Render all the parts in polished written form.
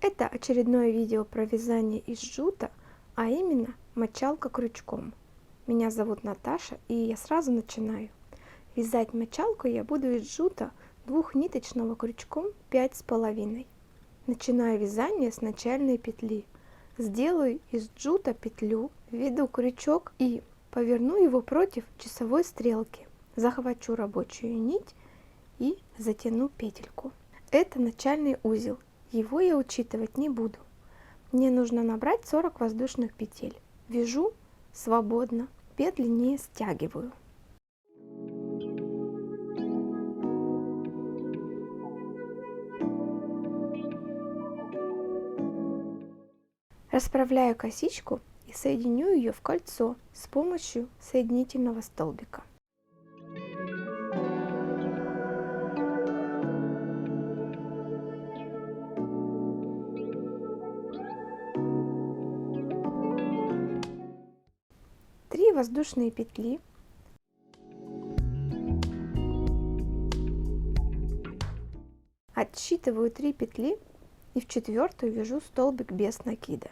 Это очередное видео про вязание из джута, а именно мочалка крючком. Меня зовут Наташа, и я сразу начинаю. Вязать мочалку я буду из джута двухниточного крючком 5,5. Начинаю вязание с начальной петли. Сделаю из джута петлю, введу крючок и поверну его против часовой стрелки. Захвачу рабочую нить и затяну петельку. Это начальный узел. Его я учитывать не буду. Мне нужно набрать 40 воздушных петель. Вяжу свободно, петли не стягиваю. Расправляю косичку и соединю ее в кольцо с помощью соединительного столбика. Три воздушные петли. Отсчитываю 3 петли и в четвертую вяжу столбик без накида.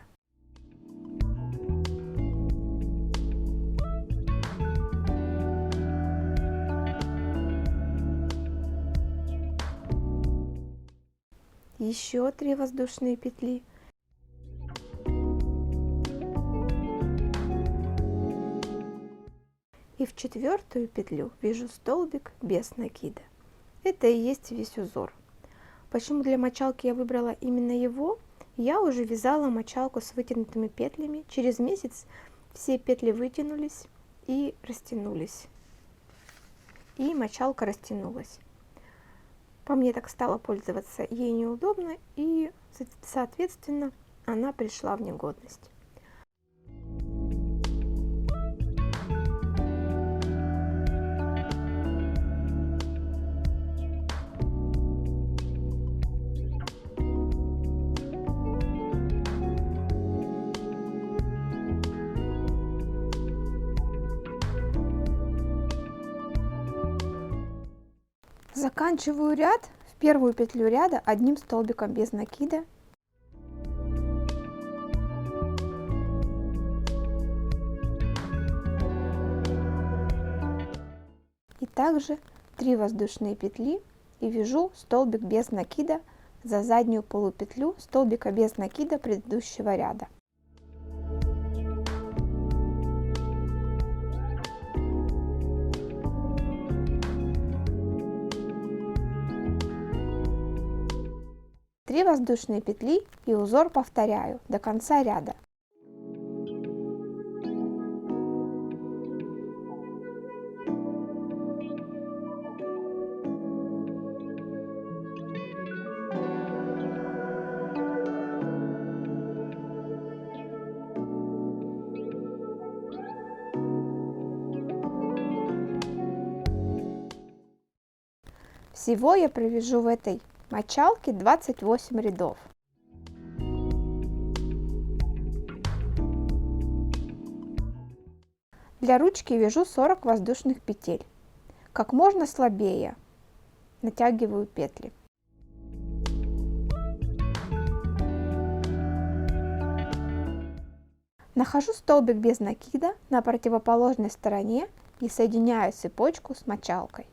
Еще 3 воздушные петли. И в четвертую петлю вяжу столбик без накида. Это и есть весь узор. Почему для мочалки я выбрала именно его? Я уже вязала мочалку с вытянутыми петлями. Через месяц все петли вытянулись и растянулись. И мочалка растянулась. По мне так стало пользоваться ей неудобно, и соответственно она пришла в негодность. Заканчиваю ряд в первую петлю ряда одним столбиком без накида. И также 3 воздушные петли и вяжу столбик без накида за заднюю полупетлю столбика без накида предыдущего ряда. Три воздушные петли и узор повторяю до конца ряда. Всего я провяжу в этой мочалке 28 рядов. Для ручки вяжу 40 воздушных петель. Как можно слабее натягиваю петли. Нахожу столбик без накида на противоположной стороне и соединяю цепочку с мочалкой.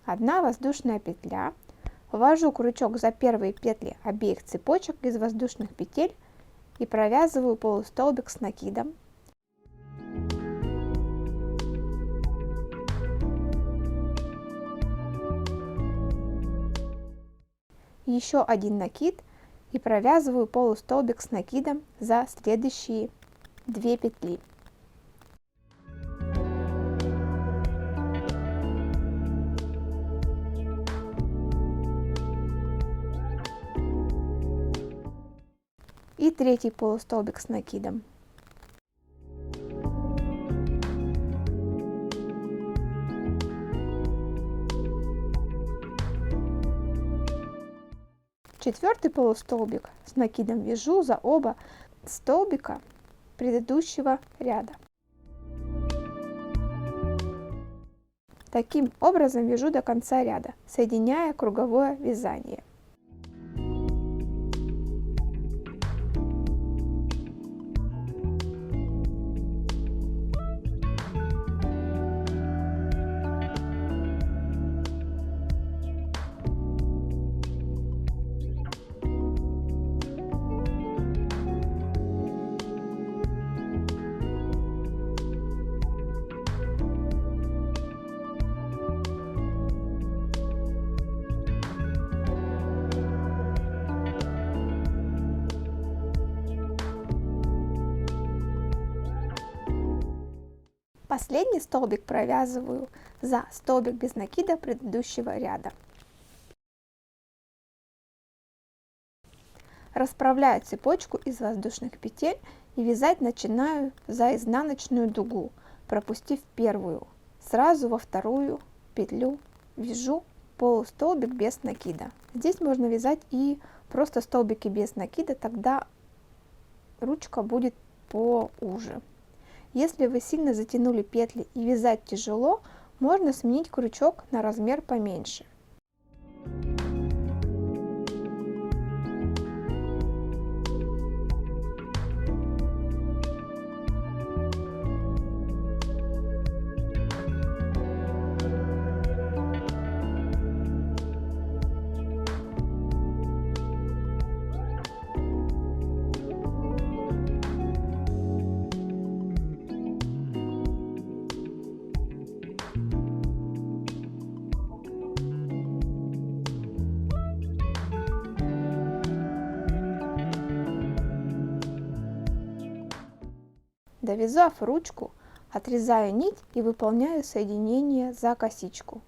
Одна воздушная петля, ввожу крючок за первые петли обеих цепочек из воздушных петель и провязываю полустолбик с накидом. Еще один накид и провязываю полустолбик с накидом за следующие 2 петли. И третий полустолбик с накидом. Четвертый полустолбик с накидом вяжу за оба столбика предыдущего ряда. Таким образом вяжу до конца ряда, соединяя круговое вязание. Последний столбик провязываю за столбик без накида предыдущего ряда. Расправляю цепочку из воздушных петель и вязать начинаю за изнаночную дугу, пропустив первую. Сразу во вторую петлю вяжу полустолбик без накида. Здесь можно вязать и просто столбики без накида, тогда ручка будет поуже. Если вы сильно затянули петли и вязать тяжело, можно сменить крючок на размер поменьше. Довязав ручку, отрезаю нить и выполняю соединение за косичку.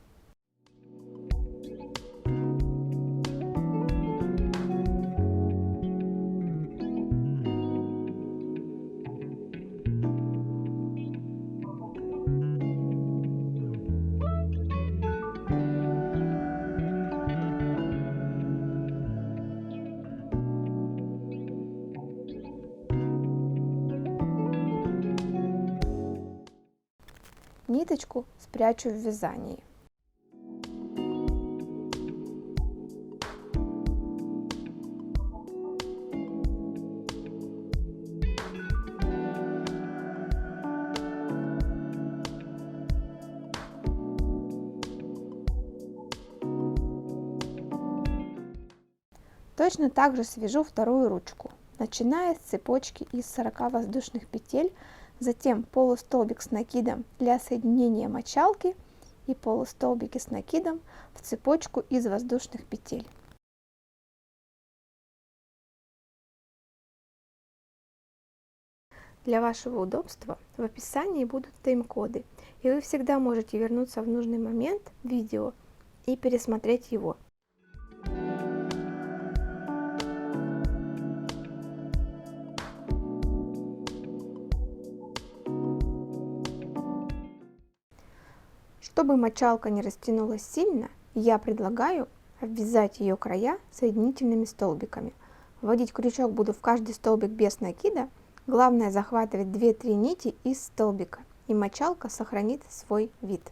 Ниточку спрячу в вязании. Точно так же свяжу вторую ручку, начиная с цепочки из 40 воздушных петель, затем полустолбик с накидом для соединения мочалки и полустолбики с накидом в цепочку из воздушных петель. Для вашего удобства в описании будут тайм-коды, и вы всегда можете вернуться в нужный момент видео и пересмотреть его. Чтобы мочалка не растянулась сильно, я предлагаю обвязать ее края соединительными столбиками. Вводить крючок буду в каждый столбик без накида. Главное захватывать 2-3 нити из столбика, и мочалка сохранит свой вид.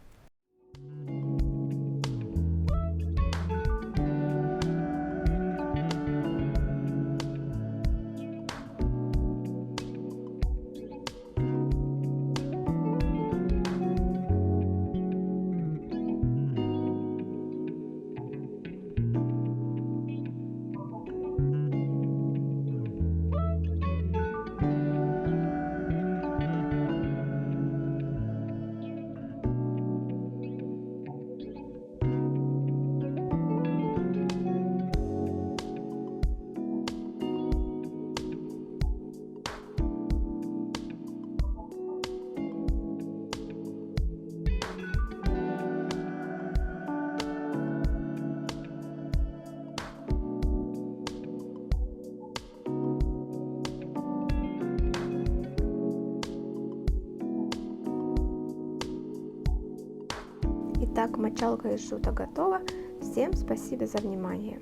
Итак, мочалка из жута готова. Всем спасибо за внимание.